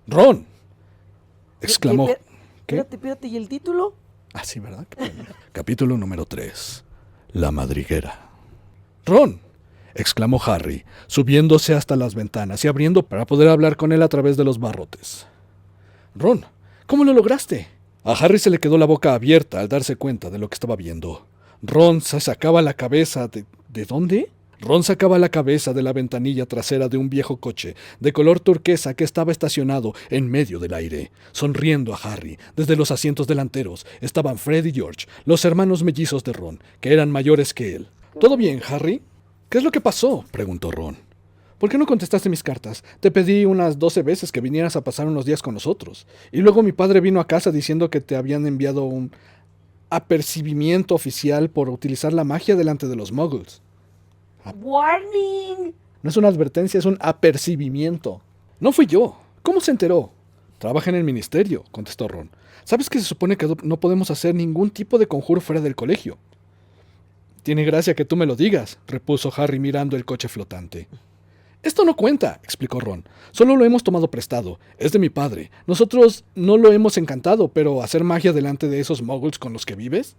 ¡Ron! Exclamó. ¿Qué? Espérate, ¿y el título? Ah, sí, ¿verdad? Capítulo número 3. La madriguera. ¡Ron! Exclamó Harry, subiéndose hasta las ventanas y abriendo para poder hablar con él a través de los barrotes. Ron, ¿cómo lo lograste? A Harry se le quedó la boca abierta al darse cuenta de lo que estaba viendo. Ron se sacaba la cabeza ¿De dónde? Ron sacaba la cabeza de la ventanilla trasera de un viejo coche de color turquesa que estaba estacionado en medio del aire. Sonriendo a Harry, desde los asientos delanteros, estaban Fred y George, los hermanos mellizos de Ron, que eran mayores que él. ¿Todo bien, Harry? ¿Qué es lo que pasó?, preguntó Ron. ¿Por qué no contestaste mis cartas? Te pedí unas 12 veces que vinieras a pasar unos días con nosotros. Y luego mi padre vino a casa diciendo que te habían enviado un apercibimiento oficial por utilizar la magia delante de los muggles. ¡Warning! No es una advertencia, es un apercibimiento. No fui yo. ¿Cómo se enteró? Trabaja en el ministerio, contestó Ron. ¿Sabes que se supone que no podemos hacer ningún tipo de conjuro fuera del colegio? Tiene gracia que tú me lo digas, repuso Harry mirando el coche flotante. Esto no cuenta, explicó Ron. Solo lo hemos tomado prestado. Es de mi padre. Nosotros no lo hemos encantado, pero hacer magia delante de esos muggles con los que vives...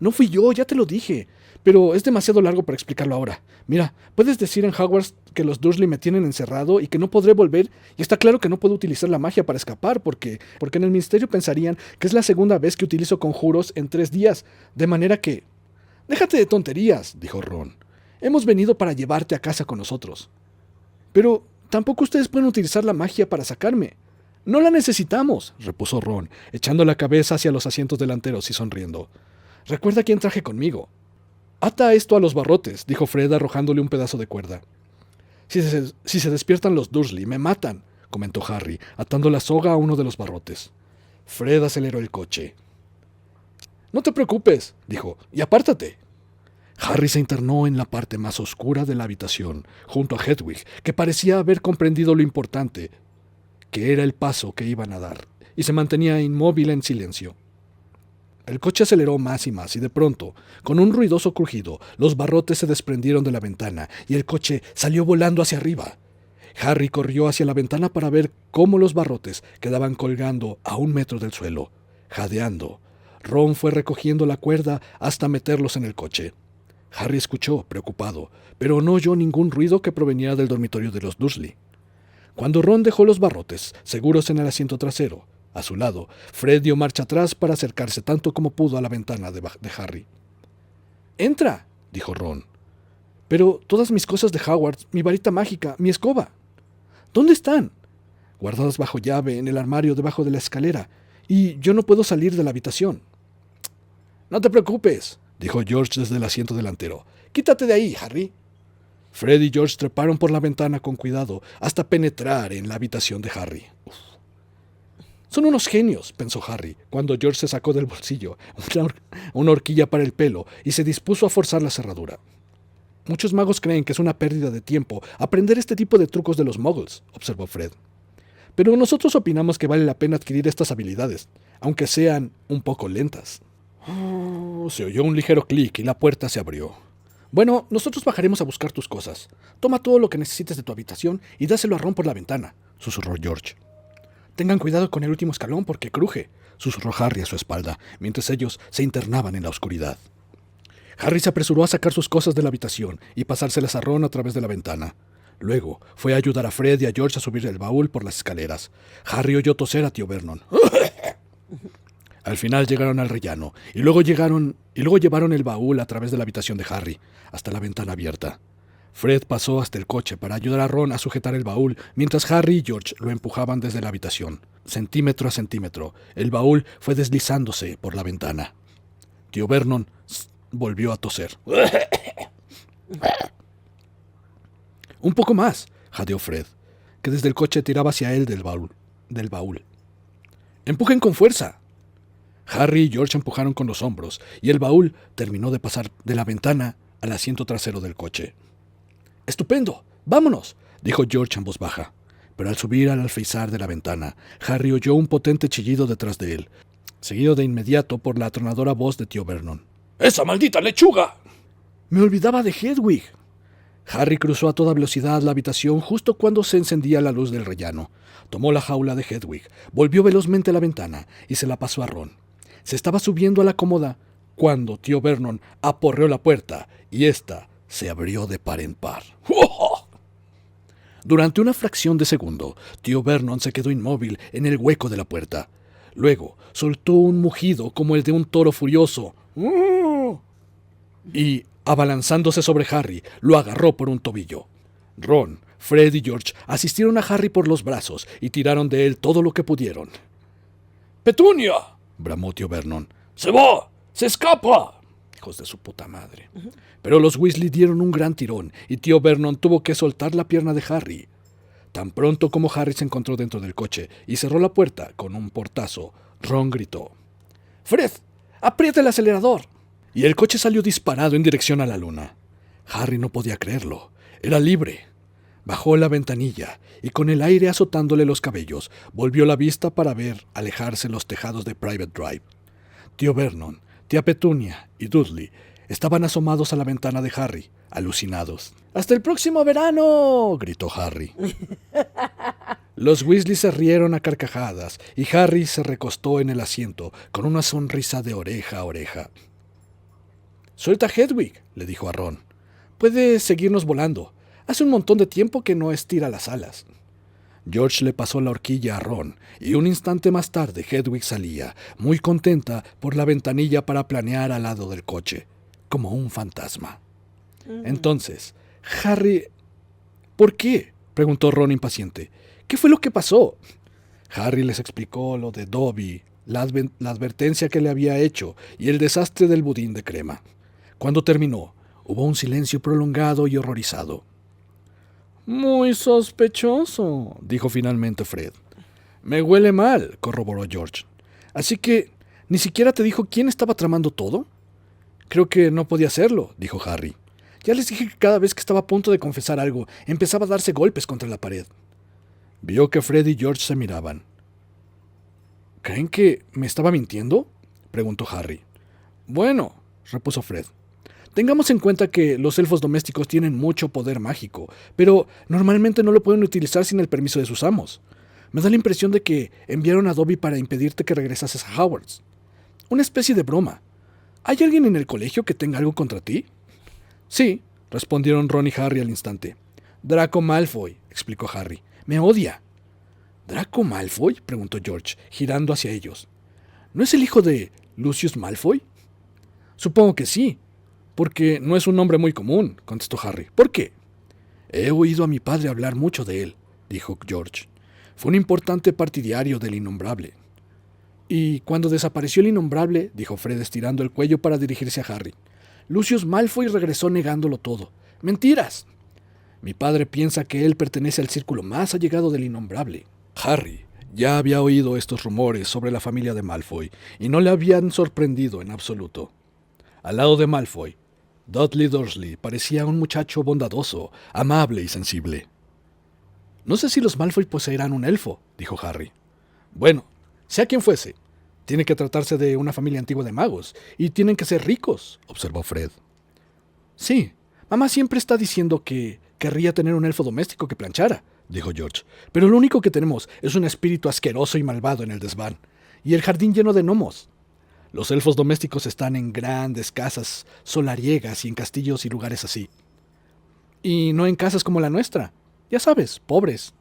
No fui yo, ya te lo dije. Pero es demasiado largo para explicarlo ahora. Mira, puedes decir en Hogwarts que los Dursley me tienen encerrado y que no podré volver, y está claro que no puedo utilizar la magia para escapar, porque en el ministerio pensarían que es la segunda vez que utilizo conjuros en 3 días, de manera que... Déjate de tonterías, dijo Ron. Hemos venido para llevarte a casa con nosotros. Pero tampoco ustedes pueden utilizar la magia para sacarme. No la necesitamos, repuso Ron, echando la cabeza hacia los asientos delanteros y sonriendo. Recuerda quién traje conmigo. Ata esto a los barrotes, dijo Fred arrojándole un pedazo de cuerda. Si se despiertan los Dursley, me matan, comentó Harry, atando la soga a uno de los barrotes. Fred aceleró el coche. No te preocupes, dijo, y apártate. Harry se internó en la parte más oscura de la habitación, junto a Hedwig, que parecía haber comprendido lo importante, que era el paso que iban a dar, y se mantenía inmóvil en silencio. El coche aceleró más y más, y de pronto, con un ruidoso crujido, los barrotes se desprendieron de la ventana, y el coche salió volando hacia arriba. Harry corrió hacia la ventana para ver cómo los barrotes quedaban colgando a 1 metro del suelo, jadeando. Ron fue recogiendo la cuerda hasta meterlos en el coche. Harry escuchó, preocupado, pero no oyó ningún ruido que proveniera del dormitorio de los Dursley. Cuando Ron dejó los barrotes, seguros en el asiento trasero, a su lado, Fred dio marcha atrás para acercarse tanto como pudo a la ventana de Harry. «¡Entra!», dijo Ron. «Pero todas mis cosas de Hogwarts, mi varita mágica, mi escoba. ¿Dónde están?». «Guardadas bajo llave en el armario debajo de la escalera, y yo no puedo salir de la habitación». «No te preocupes», dijo George desde el asiento delantero. «Quítate de ahí, Harry». Fred y George treparon por la ventana con cuidado hasta penetrar en la habitación de Harry. Son unos genios, pensó Harry, cuando George se sacó del bolsillo una horquilla para el pelo y se dispuso a forzar la cerradura. Muchos magos creen que es una pérdida de tiempo aprender este tipo de trucos de los muggles, observó Fred. Pero nosotros opinamos que vale la pena adquirir estas habilidades, aunque sean un poco lentas. Se oyó un ligero clic y la puerta se abrió. Bueno, nosotros bajaremos a buscar tus cosas. Toma todo lo que necesites de tu habitación y dáselo a Ron por la ventana, susurró George. Tengan cuidado con el último escalón porque cruje, susurró Harry a su espalda, mientras ellos se internaban en la oscuridad. Harry se apresuró a sacar sus cosas de la habitación y pasárselas a Ron a través de la ventana. Luego fue a ayudar a Fred y a George a subir el baúl por las escaleras. Harry oyó toser a tío Vernon. Al final llegaron al rellano, y luego llevaron el baúl a través de la habitación de Harry, hasta la ventana abierta. Fred pasó hasta el coche para ayudar a Ron a sujetar el baúl, mientras Harry y George lo empujaban desde la habitación. Centímetro a centímetro, el baúl fue deslizándose por la ventana. Tío Vernon volvió a toser. Un poco más, jadeó Fred, que desde el coche tiraba hacia él del baúl. ¡Empujen con fuerza! Harry y George empujaron con los hombros, y el baúl terminó de pasar de la ventana al asiento trasero del coche. ¡Estupendo! ¡Vámonos!, dijo George en voz baja. Pero al subir al alféizar de la ventana, Harry oyó un potente chillido detrás de él, seguido de inmediato por la atronadora voz de tío Vernon. «¡Esa maldita lechuga!». «Me olvidaba de Hedwig». Harry cruzó a toda velocidad la habitación justo cuando se encendía la luz del rellano. Tomó la jaula de Hedwig, volvió velozmente a la ventana y se la pasó a Ron. Se estaba subiendo a la cómoda cuando tío Vernon aporreó la puerta y ésta se abrió de par en par. ¡Oh! Durante una fracción de segundo, tío Vernon se quedó inmóvil en el hueco de la puerta. Luego soltó un mugido como el de un toro furioso. Y, abalanzándose sobre Harry, lo agarró por un tobillo. Ron, Fred y George asistieron a Harry por los brazos y tiraron de él todo lo que pudieron. ¡Petunia!, bramó tío Vernon. ¡Se va! ¡Se escapa! Hijos de su puta madre. Pero los Weasley dieron un gran tirón y tío Vernon tuvo que soltar la pierna de Harry. Tan pronto como Harry se encontró dentro del coche y cerró la puerta con un portazo, Ron gritó: ¡Fred! ¡Aprieta el acelerador! Y el coche salió disparado en dirección a la luna. Harry no podía creerlo. Era libre. Bajó la ventanilla y, con el aire azotándole los cabellos, volvió la vista para ver alejarse los tejados de Private Drive. Tío Vernon, tía Petunia y Dudley estaban asomados a la ventana de Harry, alucinados. ¡Hasta el próximo verano!, gritó Harry. Los Weasley se rieron a carcajadas y Harry se recostó en el asiento con una sonrisa de oreja a oreja. «Suelta a Hedwig», le dijo a Ron. «Puede seguirnos volando. Hace un montón de tiempo que no estira las alas». George le pasó la horquilla a Ron, y un instante más tarde Hedwig salía, muy contenta, por la ventanilla para planear al lado del coche, como un fantasma. Entonces, Harry... «¿Por qué?», preguntó Ron impaciente. «¿Qué fue lo que pasó?». Harry les explicó lo de Dobby, la advertencia que le había hecho y el desastre del budín de crema. Cuando terminó, hubo un silencio prolongado y horrorizado. «Muy sospechoso», dijo finalmente Fred. «Me huele mal», corroboró George. «Así que, ¿ni siquiera te dijo quién estaba tramando todo?». «Creo que no podía hacerlo», dijo Harry. «Ya les dije que cada vez que estaba a punto de confesar algo, empezaba a darse golpes contra la pared». Vio que Fred y George se miraban. «¿Creen que me estaba mintiendo?», preguntó Harry. «Bueno», repuso Fred. «Tengamos en cuenta que los elfos domésticos tienen mucho poder mágico, pero normalmente no lo pueden utilizar sin el permiso de sus amos. Me da la impresión de que enviaron a Dobby para impedirte que regresases a Hogwarts. Una especie de broma. ¿Hay alguien en el colegio que tenga algo contra ti?». «Sí», respondieron Ron y Harry al instante. «Draco Malfoy», explicó Harry. «Me odia». «¿Draco Malfoy?», preguntó George, girando hacia ellos. «¿No es el hijo de Lucius Malfoy?». «Supongo que sí, porque no es un nombre muy común», contestó Harry. «¿Por qué?». «He oído a mi padre hablar mucho de él», dijo George. «Fue un importante partidario del Innombrable». «Y cuando desapareció el Innombrable», dijo Fred estirando el cuello para dirigirse a Harry, «Lucius Malfoy regresó negándolo todo. ¡Mentiras! Mi padre piensa que él pertenece al círculo más allegado del Innombrable». Harry ya había oído estos rumores sobre la familia de Malfoy y no le habían sorprendido en absoluto. Al lado de Malfoy, Dudley Dursley parecía un muchacho bondadoso, amable y sensible. «No sé si los Malfoy poseerán un elfo», dijo Harry. «Bueno, sea quien fuese, tiene que tratarse de una familia antigua de magos, y tienen que ser ricos», observó Fred. «Sí, mamá siempre está diciendo que querría tener un elfo doméstico que planchara», dijo George, «pero lo único que tenemos es un espíritu asqueroso y malvado en el desván, y el jardín lleno de gnomos. Los elfos domésticos están en grandes casas solariegas y en castillos y lugares así. Y no en casas como la nuestra. Ya sabes, pobres».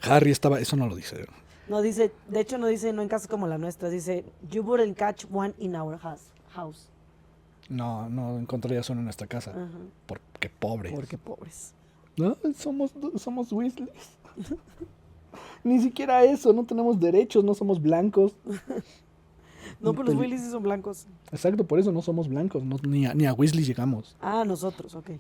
Harry estaba... Eso no lo dice. No dice, de hecho no dice no en casas como la nuestra, dice you wouldn't catch one in our house. No encontrarías uno en nuestra casa. Porque pobres. Porque pobres. No, somos Weasleys. Ni siquiera eso, no tenemos derechos, no somos blancos. No, pero los Weasleys sí son blancos. Exacto, por eso no somos blancos, ni a Weasley llegamos. Ah, nosotros, ok.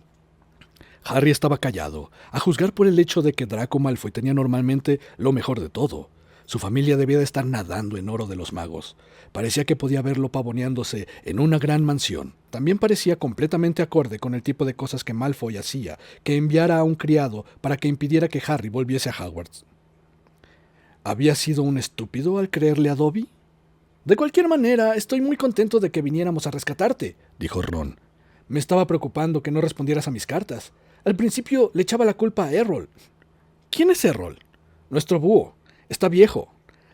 Harry estaba callado, a juzgar por el hecho de que Draco Malfoy tenía normalmente lo mejor de todo. Su familia debía de estar nadando en oro de los magos. Parecía que podía verlo pavoneándose en una gran mansión. También parecía completamente acorde con el tipo de cosas que Malfoy hacía, que enviara a un criado para que impidiera que Harry volviese a Hogwarts. ¿Había sido un estúpido al creerle a Dobby? «De cualquier manera, estoy muy contento de que viniéramos a rescatarte», dijo Ron. Me estaba preocupando que no respondieras a mis cartas. Al principio le echaba la culpa a Errol. ¿Quién es Errol? Nuestro búho. Está viejo.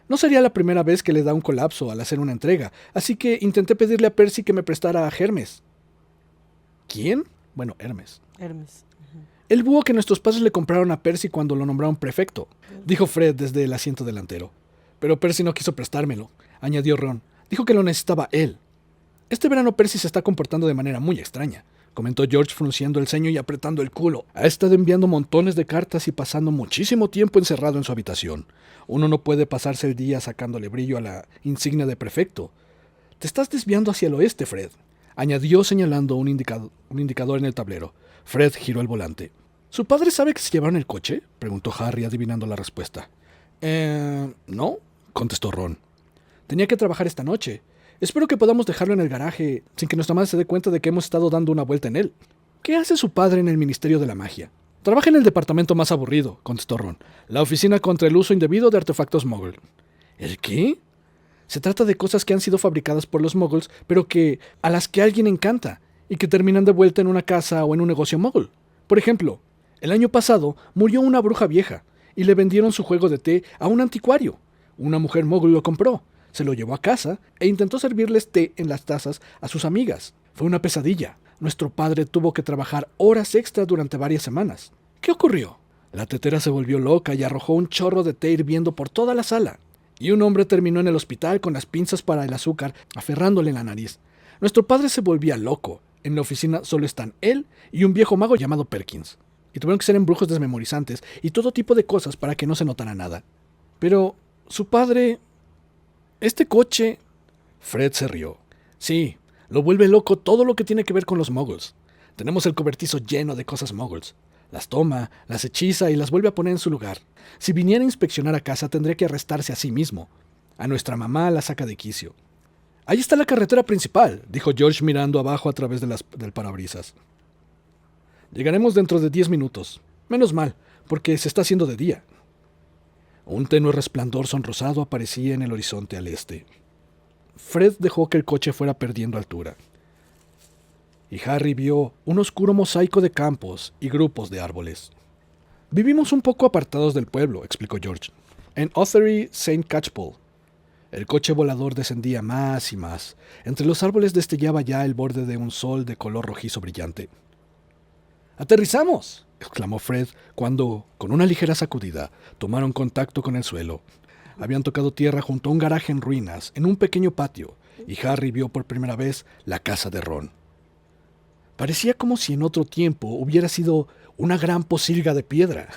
No sería la primera vez que le da un colapso al hacer una entrega, así que intenté pedirle a Percy que me prestara a Hermes. ¿Quién? Bueno, Hermes. Hermes. El búho que nuestros padres le compraron a Percy cuando lo nombraron prefecto, dijo Fred desde el asiento delantero. Pero Percy no quiso prestármelo, añadió Ron. Dijo que lo necesitaba él. Este verano Percy se está comportando de manera muy extraña, comentó George frunciendo el ceño y apretando el culo. Ha estado enviando montones de cartas y pasando muchísimo tiempo encerrado en su habitación. Uno no puede pasarse el día sacándole brillo a la insignia de prefecto. Te estás desviando hacia el oeste, Fred, añadió señalando un indicador en el tablero. Fred giró el volante. ¿Su padre sabe que se llevaron el coche?, preguntó Harry, adivinando la respuesta. No, contestó Ron. Tenía que trabajar esta noche. Espero que podamos dejarlo en el garaje sin que nuestra madre se dé cuenta de que hemos estado dando una vuelta en él. ¿Qué hace su padre en el Ministerio de la Magia? Trabaja en el departamento más aburrido, contestó Ron. La oficina contra el uso indebido de artefactos Muggle. ¿El qué? Se trata de cosas que han sido fabricadas por los Muggles, pero a las que alguien encanta, y que terminan de vuelta en una casa o en un negocio Muggle. Por ejemplo, el año pasado murió una bruja vieja, y le vendieron su juego de té a un anticuario. Una mujer Muggle lo compró, se lo llevó a casa e intentó servirles té en las tazas a sus amigas. Fue una pesadilla. Nuestro padre tuvo que trabajar horas extra durante varias semanas. ¿Qué ocurrió? La tetera se volvió loca y arrojó un chorro de té hirviendo por toda la sala. Y un hombre terminó en el hospital con las pinzas para el azúcar aferrándole en la nariz. Nuestro padre se volvía loco. En la oficina solo están él y un viejo mago llamado Perkins. Y tuvieron que ser embrujos desmemorizantes y todo tipo de cosas para que no se notara nada. Pero su padre... Este coche... Fred se rió. Sí, lo vuelve loco todo lo que tiene que ver con los muggles. Tenemos el cobertizo lleno de cosas muggles. Las toma, las hechiza y las vuelve a poner en su lugar. Si viniera a inspeccionar a casa tendría que arrestarse a sí mismo. A nuestra mamá la saca de quicio. Ahí está la carretera principal, dijo George mirando abajo a través del parabrisas. Llegaremos dentro de 10 minutos. Menos mal, porque se está haciendo de día. Un tenue resplandor sonrosado aparecía en el horizonte al este. Fred dejó que el coche fuera perdiendo altura. Y Harry vio un oscuro mosaico de campos y grupos de árboles. Vivimos un poco apartados del pueblo, explicó George, en Ottery St. Catchpole. El coche volador descendía más y más. Entre los árboles destellaba ya el borde de un sol de color rojizo brillante. ¡Aterrizamos!, exclamó Fred cuando, con una ligera sacudida, tomaron contacto con el suelo. Habían tocado tierra junto a un garaje en ruinas, en un pequeño patio, y Harry vio por primera vez la casa de Ron. Parecía como si en otro tiempo hubiera sido una gran posilga de piedra.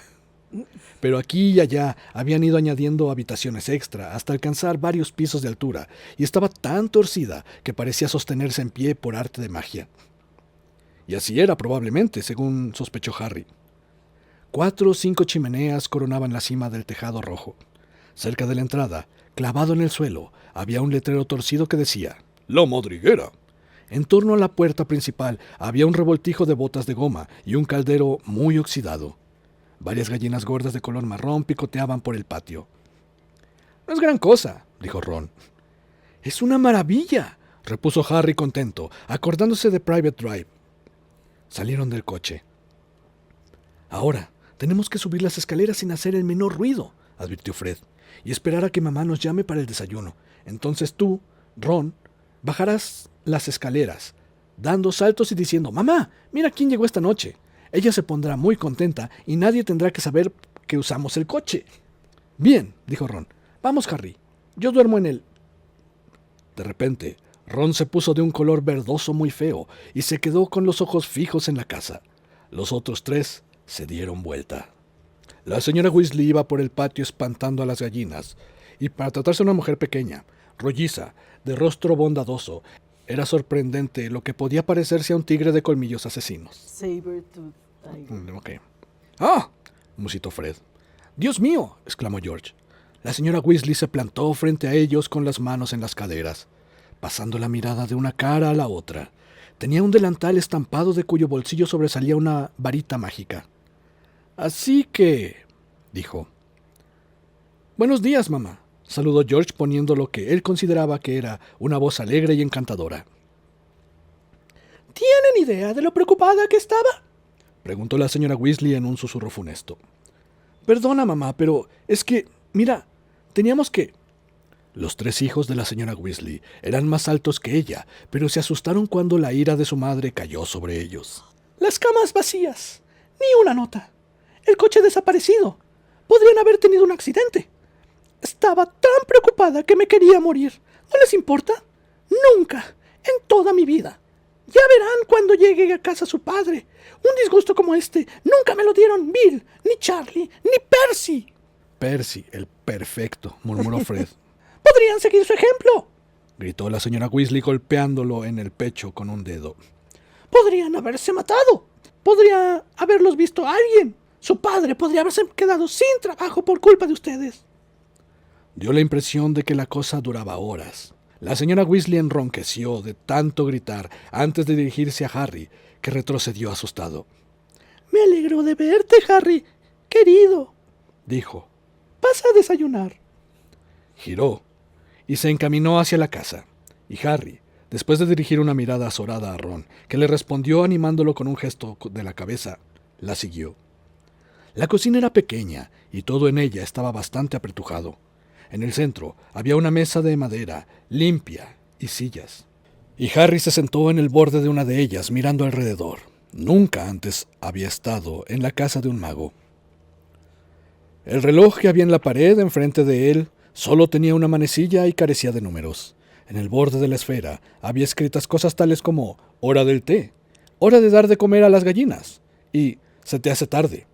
Pero aquí y allá habían ido añadiendo habitaciones extra hasta alcanzar varios pisos de altura, y estaba tan torcida que parecía sostenerse en pie por arte de magia. Y así era probablemente, según sospechó Harry. 4 o 5 chimeneas coronaban la cima del tejado rojo. Cerca de la entrada, clavado en el suelo, había un letrero torcido que decía «La Madriguera». En torno a la puerta principal había un revoltijo de botas de goma y un caldero muy oxidado. Varias gallinas gordas de color marrón picoteaban por el patio. «No es gran cosa», dijo Ron. «Es una maravilla», repuso Harry contento, acordándose de Private Drive. Salieron del coche. «Ahora, tenemos que subir las escaleras sin hacer el menor ruido», advirtió Fred, «y esperar a que mamá nos llame para el desayuno. Entonces tú, Ron, bajarás las escaleras, dando saltos y diciendo, «Mamá, mira quién llegó esta noche». Ella se pondrá muy contenta y nadie tendrá que saber que usamos el coche. «Bien», dijo Ron. «Vamos, Harry. Yo duermo en él». De repente, Ron se puso de un color verdoso muy feo y se quedó con los ojos fijos en la casa. Los otros 3 se dieron vuelta. La señora Weasley iba por el patio espantando a las gallinas, y para tratarse de una mujer pequeña, rolliza, de rostro bondadoso, era sorprendente lo que podía parecerse a un tigre de colmillos asesinos. Sabertooth Tiger. Ok. ¡Ah!, musitó Fred. «¡Dios mío!», exclamó George. La señora Weasley se plantó frente a ellos con las manos en las caderas, pasando la mirada de una cara a la otra. Tenía un delantal estampado de cuyo bolsillo sobresalía una varita mágica. «Así que», dijo. «Buenos días, mamá», saludó George poniendo lo que él consideraba que era una voz alegre y encantadora. ¿Tienen idea de lo preocupada que estaba?, preguntó la señora Weasley en un susurro funesto. Perdona, mamá, pero es que, mira, teníamos que... Los 3 hijos de la señora Weasley eran más altos que ella, pero se asustaron cuando la ira de su madre cayó sobre ellos. Las camas vacías. Ni una nota. El coche desaparecido. Podrían haber tenido un accidente. Estaba tan preocupada que me quería morir. ¿No les importa? Nunca, en toda mi vida. Ya verán cuando llegue a casa su padre. Un disgusto como este nunca me lo dieron Bill, ni Charlie, ni Percy. Percy, el perfecto, murmuró Fred. ¡Podrían seguir su ejemplo!, gritó la señora Weasley golpeándolo en el pecho con un dedo. ¡Podrían haberse matado! ¡Podría haberlos visto a alguien! Su padre podría haberse quedado sin trabajo por culpa de ustedes. Dio la impresión de que la cosa duraba horas. La señora Weasley enronqueció de tanto gritar antes de dirigirse a Harry, que retrocedió asustado. «Me alegro de verte, Harry, querido», dijo. «Pasa a desayunar». Giró y se encaminó hacia la casa, y Harry, después de dirigir una mirada azorada a Ron, que le respondió animándolo con un gesto de la cabeza, la siguió. La cocina era pequeña y todo en ella estaba bastante apretujado. En el centro había una mesa de madera, limpia, y sillas. Y Harry se sentó en el borde de una de ellas, mirando alrededor. Nunca antes había estado en la casa de un mago. El reloj que había en la pared enfrente de él solo tenía una manecilla y carecía de números. En el borde de la esfera había escritas cosas tales como «hora del té», «hora de dar de comer a las gallinas» y «se te hace tarde».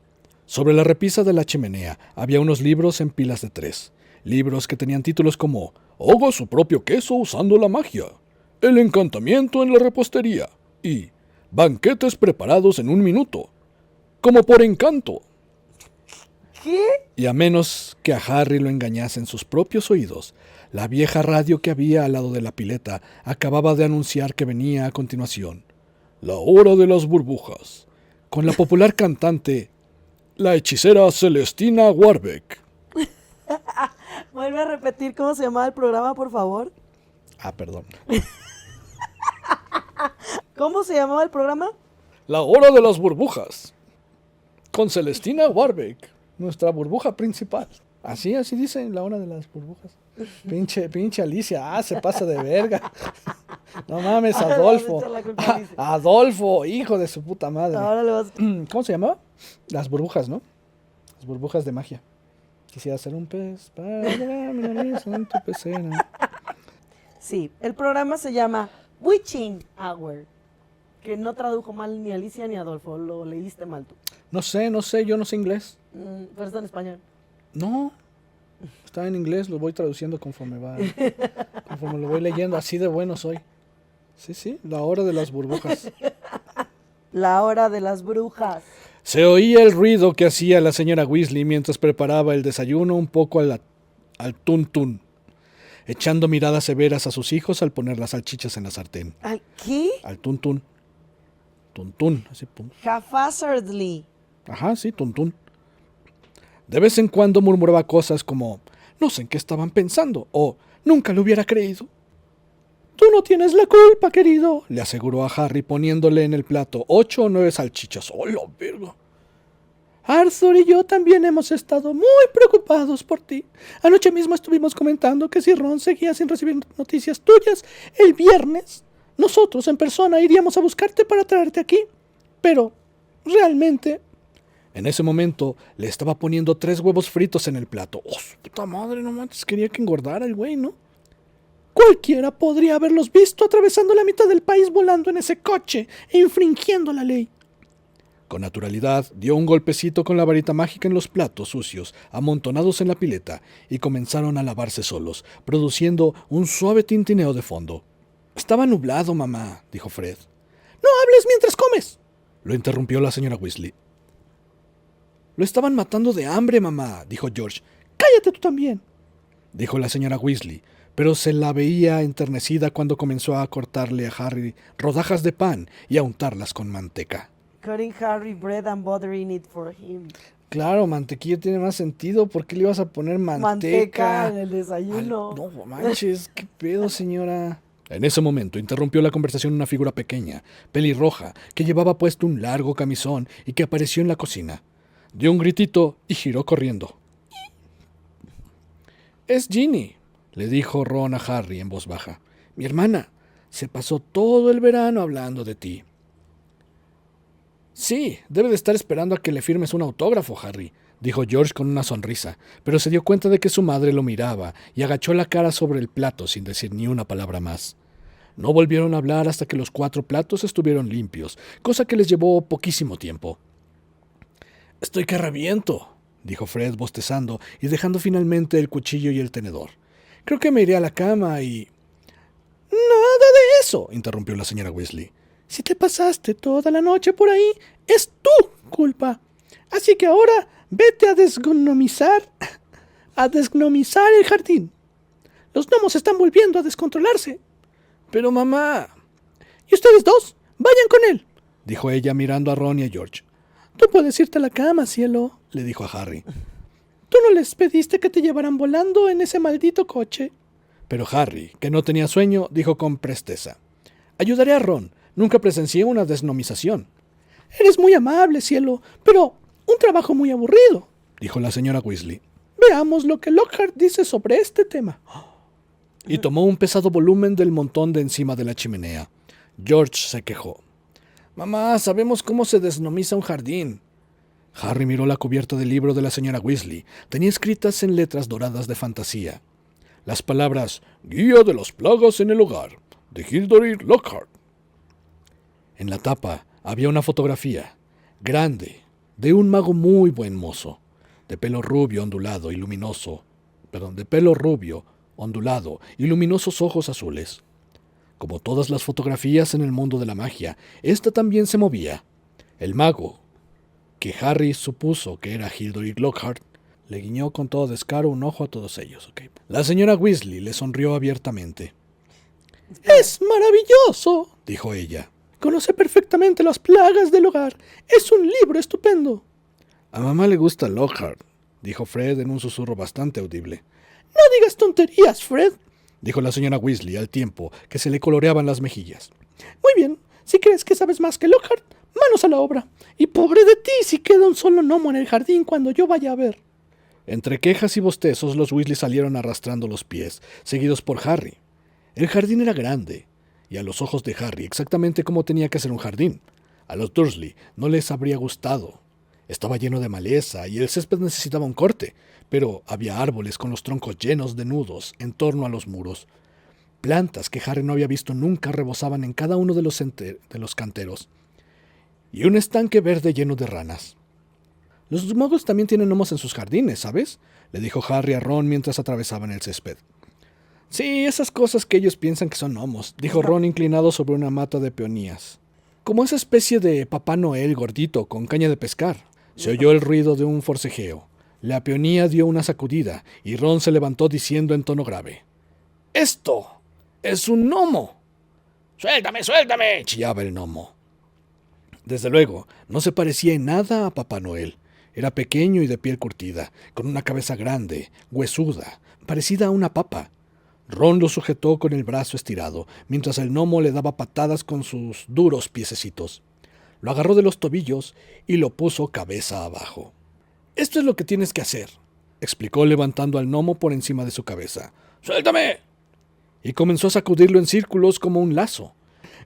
Sobre la repisa de la chimenea había unos libros en pilas de 3. Libros que tenían títulos como «Haga su propio queso usando la magia», «El encantamiento en la repostería» y «Banquetes preparados en 1 minuto», como por encanto. ¿Qué? Y a menos que a Harry lo engañasen sus propios oídos, la vieja radio que había al lado de la pileta acababa de anunciar que venía a continuación «La hora de las burbujas», con la popular cantante, la hechicera Celestina Warbeck. Vuelve a repetir cómo se llamaba el programa, por favor. Perdón. ¿Cómo se llamaba el programa? La hora de las burbujas. Con Celestina Warbeck, nuestra burbuja principal. Así dice, la hora de las burbujas. Pinche Alicia, se pasa de verga. No mames, Adolfo. Adolfo, hijo de su puta madre. Ahora le vas... ¿Cómo se llamaba? Las burbujas, ¿no? Las burbujas de magia. Quisiera ser un pez para llevar mi nariz en tu pecera. Sí, el programa se llama Witching Hour, que no tradujo mal ni Alicia ni Adolfo, lo leíste mal tú. No sé, yo no sé inglés. Pero está en español. No, está en inglés, lo voy traduciendo conforme lo voy leyendo, así de bueno soy. Sí, la hora de las burbujas. La hora de las brujas. Se oía el ruido que hacía la señora Weasley mientras preparaba el desayuno un poco al tuntún, echando miradas severas a sus hijos al poner las salchichas en la sartén. ¿Al qué? Al tuntún. Tuntún, así pum. Haphazardly. Ajá, sí, tuntún. De vez en cuando murmuraba cosas como «no sé en qué estaban pensando» o «nunca lo hubiera creído». «Tú no tienes la culpa, querido», le aseguró a Harry poniéndole en el plato 8 o 9 salchichas. ¡Oh, la verga! «Arthur y yo también hemos estado muy preocupados por ti. Anoche mismo estuvimos comentando que si Ron seguía sin recibir noticias tuyas, el viernes nosotros en persona iríamos a buscarte para traerte aquí. Pero, realmente...» En ese momento le estaba poniendo 3 huevos fritos en el plato. ¡Oh, su puta madre! No manches, quería que engordara el güey, ¿no? «Cualquiera podría haberlos visto atravesando la mitad del país volando en ese coche e infringiendo la ley». Con naturalidad dio un golpecito con la varita mágica en los platos sucios amontonados en la pileta y comenzaron a lavarse solos, produciendo un suave tintineo de fondo. «Estaba nublado, mamá», dijo Fred. «No hables mientras comes», lo interrumpió la señora Weasley. «Lo estaban matando de hambre, mamá», dijo George. «Cállate tú también», dijo la señora Weasley, pero se la veía enternecida cuando comenzó a cortarle a Harry rodajas de pan y a untarlas con manteca. Cutting Harry bread and buttering it for him. Claro, mantequilla tiene más sentido. ¿Por qué le ibas a poner manteca en el desayuno? No manches, qué pedo, señora. En ese momento interrumpió la conversación una figura pequeña, pelirroja, que llevaba puesto un largo camisón y que apareció en la cocina. Dio un gritito y giró corriendo. «Es Ginny», le dijo Ron a Harry en voz baja. «Mi hermana. Se pasó todo el verano hablando de ti». «Sí, debe de estar esperando a que le firmes un autógrafo, Harry», dijo George con una sonrisa, pero se dio cuenta de que su madre lo miraba y agachó la cara sobre el plato sin decir ni una palabra más. No volvieron a hablar hasta que los 4 platos estuvieron limpios, cosa que les llevó poquísimo tiempo. «Estoy que reviento», dijo Fred bostezando y dejando finalmente el cuchillo y el tenedor. «Creo que me iré a la cama y...» «Nada de eso», interrumpió la señora Weasley. «Si te pasaste toda la noche por ahí, es tu culpa. Así que ahora vete a desgnomizar el jardín. Los gnomos están volviendo a descontrolarse». «Pero mamá...» «Y ustedes dos, vayan con él», dijo ella mirando a Ron y a George. «Tú puedes irte a la cama, cielo», le dijo a Harry. «Tú no les pediste que te llevaran volando en ese maldito coche». Pero Harry, que no tenía sueño, dijo con presteza: «Ayudaré a Ron. Nunca presencié una desnomización». «Eres muy amable, cielo, pero un trabajo muy aburrido», dijo la señora Weasley. «Veamos lo que Lockhart dice sobre este tema». Y tomó un pesado volumen del montón de encima de la chimenea. George se quejó: «Mamá, sabemos cómo se desnomiza un jardín». Harry miró la cubierta del libro de la señora Weasley. Tenía escritas en letras doradas de fantasía las palabras «Guía de las plagas en el hogar», de Hilary Lockhart. En la tapa había una fotografía, grande, de un mago muy buen mozo, de pelo rubio ondulado y luminoso, y luminosos ojos azules. Como todas las fotografías en el mundo de la magia, esta también se movía. El mago, que Harry supuso que era Hilary Lockhart, le guiñó con todo descaro un ojo a todos ellos. Okay. La señora Weasley le sonrió abiertamente. «Es maravilloso», dijo ella. «Conoce perfectamente las plagas del hogar. Es un libro estupendo». «A mamá le gusta Lockhart», dijo Fred en un susurro bastante audible. «No digas tonterías, Fred», dijo la señora Weasley al tiempo que se le coloreaban las mejillas. «Muy bien, si crees que sabes más que Lockhart, manos a la obra. Y pobre de ti si queda un solo gnomo en el jardín cuando yo vaya a ver». Entre quejas y bostezos, los Weasley salieron arrastrando los pies, seguidos por Harry. El jardín era grande, y a los ojos de Harry exactamente como tenía que ser un jardín. A los Dursley no les habría gustado. Estaba lleno de maleza y el césped necesitaba un corte, pero había árboles con los troncos llenos de nudos en torno a los muros. Plantas que Harry no había visto nunca rebosaban en cada uno de los canteros, y un estanque verde lleno de ranas. «Los muggles también tienen gnomos en sus jardines, ¿sabes?», le dijo Harry a Ron mientras atravesaban el césped. «Sí, esas cosas que ellos piensan que son gnomos», dijo Ron inclinado sobre una mata de peonías. «Como esa especie de Papá Noel gordito con caña de pescar». Se oyó el ruido de un forcejeo. La peonía dio una sacudida y Ron se levantó diciendo en tono grave: «¡Esto es un gnomo!». «¡Suéltame, suéltame!», chillaba el gnomo. Desde luego, no se parecía en nada a Papá Noel. Era pequeño y de piel curtida, con una cabeza grande, huesuda, parecida a una papa. Ron lo sujetó con el brazo estirado, mientras el gnomo le daba patadas con sus duros piececitos. Lo agarró de los tobillos y lo puso cabeza abajo. «Esto es lo que tienes que hacer», explicó levantando al gnomo por encima de su cabeza. «¡Suéltame!». Y comenzó a sacudirlo en círculos como un lazo.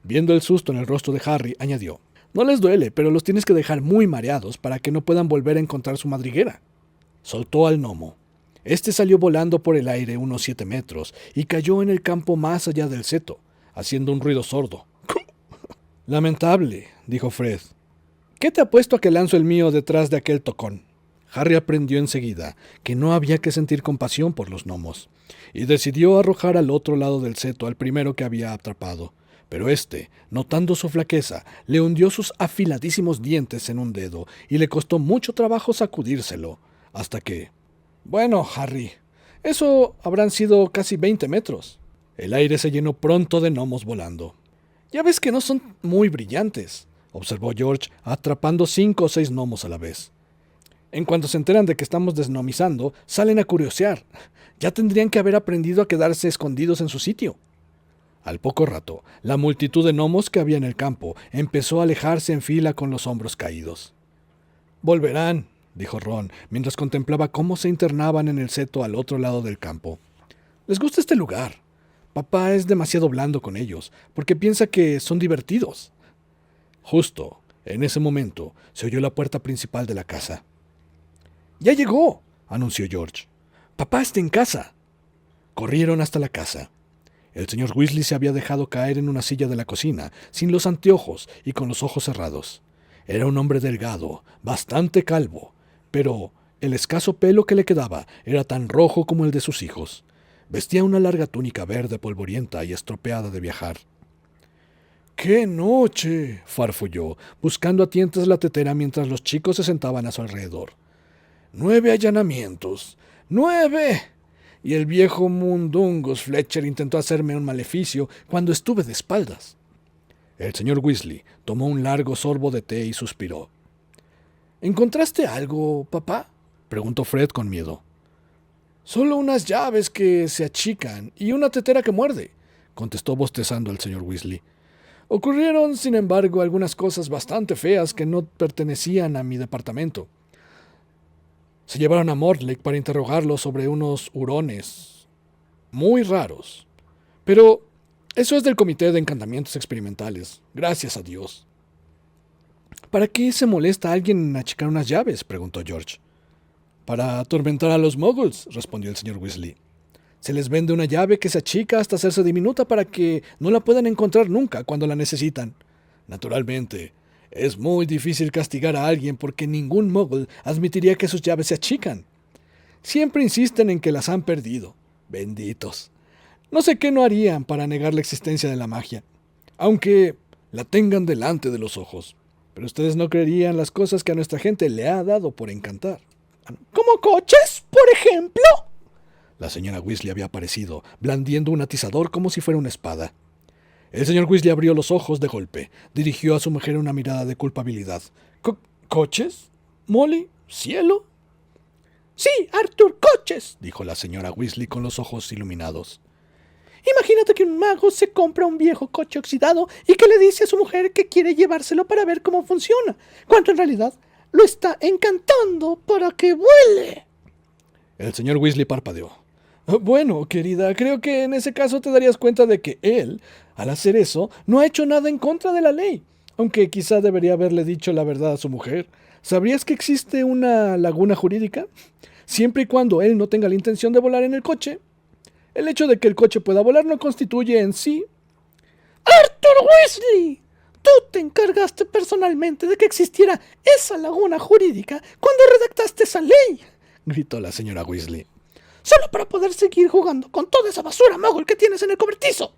Viendo el susto en el rostro de Harry, añadió: «No les duele, pero los tienes que dejar muy mareados para que no puedan volver a encontrar su madriguera». Soltó al gnomo. Este salió volando por el aire unos 7 metros y cayó en el campo más allá del seto, haciendo un ruido sordo. «Lamentable», dijo Fred. «¿Qué te apuesto a que lanzo el mío detrás de aquel tocón?». Harry aprendió enseguida que no había que sentir compasión por los gnomos, y decidió arrojar al otro lado del seto al primero que había atrapado. Pero éste, notando su flaqueza, le hundió sus afiladísimos dientes en un dedo y le costó mucho trabajo sacudírselo, hasta que... «Bueno, Harry, eso habrán sido casi 20 metros». El aire se llenó pronto de gnomos volando. «Ya ves que no son muy brillantes», observó George, atrapando 5 o 6 gnomos a la vez. «En cuanto se enteran de que estamos desnomizando, salen a curiosear. Ya tendrían que haber aprendido a quedarse escondidos en su sitio». Al poco rato, la multitud de gnomos que había en el campo empezó a alejarse en fila con los hombros caídos. «Volverán», dijo Ron, mientras contemplaba cómo se internaban en el seto al otro lado del campo. «Les gusta este lugar. Papá es demasiado blando con ellos, porque piensa que son divertidos». Justo en ese momento se oyó la puerta principal de la casa. «¡Ya llegó!», anunció George. «Papá está en casa». Corrieron hasta la casa. El señor Weasley se había dejado caer en una silla de la cocina, sin los anteojos y con los ojos cerrados. Era un hombre delgado, bastante calvo, pero el escaso pelo que le quedaba era tan rojo como el de sus hijos. Vestía una larga túnica verde polvorienta y estropeada de viajar. «¡Qué noche!», farfulló, buscando a tientas la tetera mientras los chicos se sentaban a su alrededor. «¡9 allanamientos! ¡9! Y el viejo Mundungus Fletcher intentó hacerme un maleficio cuando estuve de espaldas». El señor Weasley tomó un largo sorbo de té y suspiró. «¿Encontraste algo, papá?», preguntó Fred con miedo. «Solo unas llaves que se achican y una tetera que muerde», contestó bostezando el señor Weasley. «Ocurrieron, sin embargo, algunas cosas bastante feas que no pertenecían a mi departamento. Se llevaron a Mortlake para interrogarlo sobre unos hurones muy raros. Pero eso es del Comité de Encantamientos Experimentales, gracias a Dios». «¿Para qué se molesta alguien en achicar unas llaves?», preguntó George. «Para atormentar a los muggles», respondió el señor Weasley. «Se les vende una llave que se achica hasta hacerse diminuta para que no la puedan encontrar nunca cuando la necesitan. Naturalmente, es muy difícil castigar a alguien porque ningún muggle admitiría que sus llaves se achican. Siempre insisten en que las han perdido. Benditos. No sé qué no harían para negar la existencia de la magia, aunque la tengan delante de los ojos. Pero ustedes no creerían las cosas que a nuestra gente le ha dado por encantar». ¿Como coches, por ejemplo? La señora Weasley había aparecido, blandiendo un atizador como si fuera una espada. El señor Weasley abrió los ojos de golpe. Dirigió a su mujer una mirada de culpabilidad. ¿Coches? ¿Molly? ¿Cielo? Sí, Arthur, coches, dijo la señora Weasley con los ojos iluminados. Imagínate que un mago se compra un viejo coche oxidado y que le dice a su mujer que quiere llevárselo para ver cómo funciona, cuando en realidad lo está encantando para que vuele. El señor Weasley parpadeó. «Bueno, querida, creo que en ese caso te darías cuenta de que él, al hacer eso, no ha hecho nada en contra de la ley. Aunque quizá debería haberle dicho la verdad a su mujer. ¿Sabrías que existe una laguna jurídica? Siempre y cuando él no tenga la intención de volar en el coche. El hecho de que el coche pueda volar no constituye en sí». ¡Arthur Weasley! Tú te encargaste personalmente de que existiera esa laguna jurídica cuando redactaste esa ley, gritó la señora Weasley. Solo para poder seguir jugando con toda esa basura muggle que tienes en el cobertizo.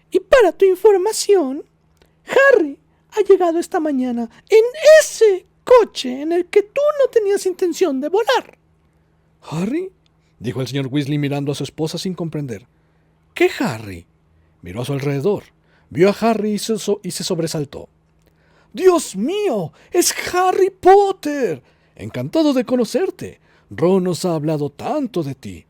Y para tu información, Harry ha llegado esta mañana en ese coche en el que tú no tenías intención de volar. ¿Harry?, dijo el señor Weasley mirando a su esposa sin comprender. ¿Qué Harry? Miró a su alrededor. Vio a Harry y se sobresaltó. «¡Dios mío! ¡Es Harry Potter! Encantado de conocerte. Ron nos ha hablado tanto de ti».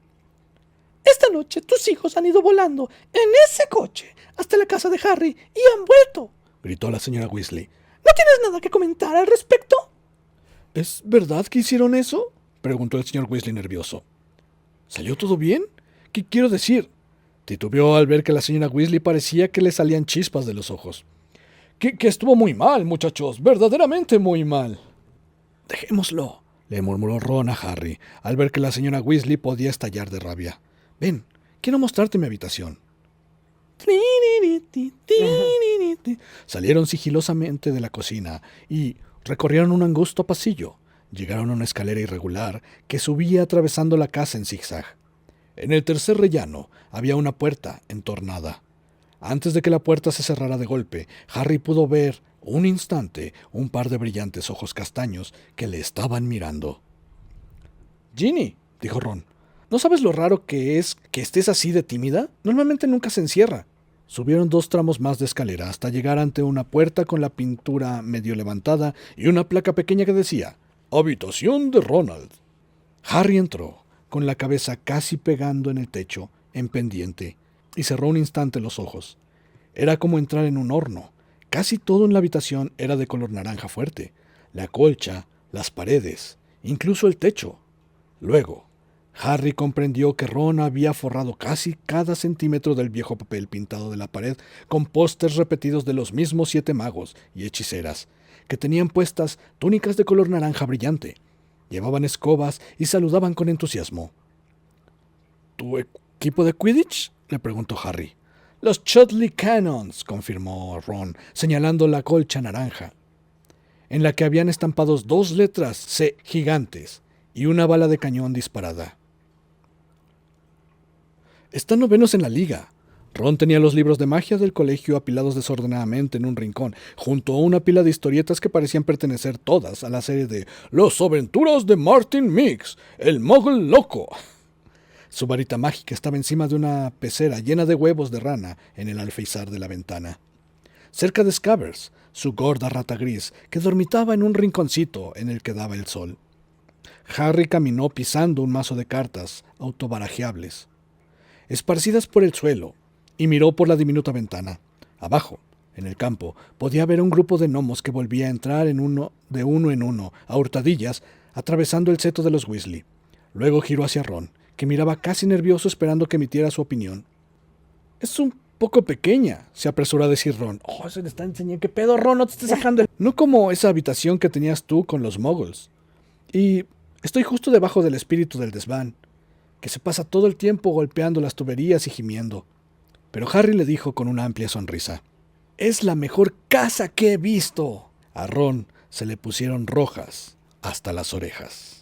Esta noche tus hijos han ido volando en ese coche hasta la casa de Harry y han vuelto, gritó la señora Weasley. ¿No tienes nada que comentar al respecto? ¿Es verdad que hicieron eso?, preguntó el señor Weasley nervioso. ¿Salió todo bien? ¿Qué quiero decir? Titubeó al ver que la señora Weasley parecía que le salían chispas de los ojos. Que estuvo muy mal, muchachos, verdaderamente muy mal. «Dejémoslo», le murmuró Ron a Harry, al ver que la señora Weasley podía estallar de rabia. «Ven, quiero mostrarte mi habitación». Salieron sigilosamente de la cocina y recorrieron un angosto pasillo. Llegaron a una escalera irregular que subía atravesando la casa en zigzag. En el tercer rellano había una puerta entornada. Antes de que la puerta se cerrara de golpe, Harry pudo ver, un instante, un par de brillantes ojos castaños que le estaban mirando. «Ginny», dijo Ron, ¿no sabes lo raro que es que estés así de tímida? Normalmente nunca se encierra». Subieron 2 tramos más de escalera hasta llegar ante una puerta con la pintura medio levantada y una placa pequeña que decía «Habitación de Ronald». Harry entró, con la cabeza casi pegando en el techo, en pendiente, y cerró un instante los ojos. Era como entrar en un horno. Casi todo en la habitación era de color naranja fuerte. La colcha, las paredes, incluso el techo. Luego, Harry comprendió que Ron había forrado casi cada centímetro del viejo papel pintado de la pared con pósters repetidos de los mismos 7 magos y hechiceras, que tenían puestas túnicas de color naranja brillante. Llevaban escobas y saludaban con entusiasmo. ¿Tu equipo de Quidditch?, le preguntó Harry. Los Chudley Cannons, confirmó Ron, señalando la colcha naranja, en la que habían estampados 2 letras C gigantes y una bala de cañón disparada. Están novenos en la liga. Ron tenía los libros de magia del colegio apilados desordenadamente en un rincón, junto a una pila de historietas que parecían pertenecer todas a la serie de Los aventuras de Martin Mix, el Muggle loco. Su varita mágica estaba encima de una pecera llena de huevos de rana en el alféizar de la ventana. Cerca de Scabbers, su gorda rata gris, que dormitaba en un rinconcito en el que daba el sol. Harry caminó pisando un mazo de cartas autobarajeables, esparcidas por el suelo, y miró por la diminuta ventana. Abajo, en el campo, podía ver un grupo de gnomos que volvía a entrar de uno en uno, a hurtadillas, atravesando el seto de los Weasley. Luego giró hacia Ron, que miraba casi nervioso esperando que emitiera su opinión. «Es un poco pequeña», se apresuró a decir Ron. «Oh, se le está enseñando. ¿Qué pedo, Ron? No te estés sacando el...» «No como esa habitación que tenías tú con los muggles. Y estoy justo debajo del espíritu del desván, que se pasa todo el tiempo golpeando las tuberías y gimiendo». Pero Harry le dijo con una amplia sonrisa: «Es la mejor casa que he visto». A Ron se le pusieron rojas hasta las orejas.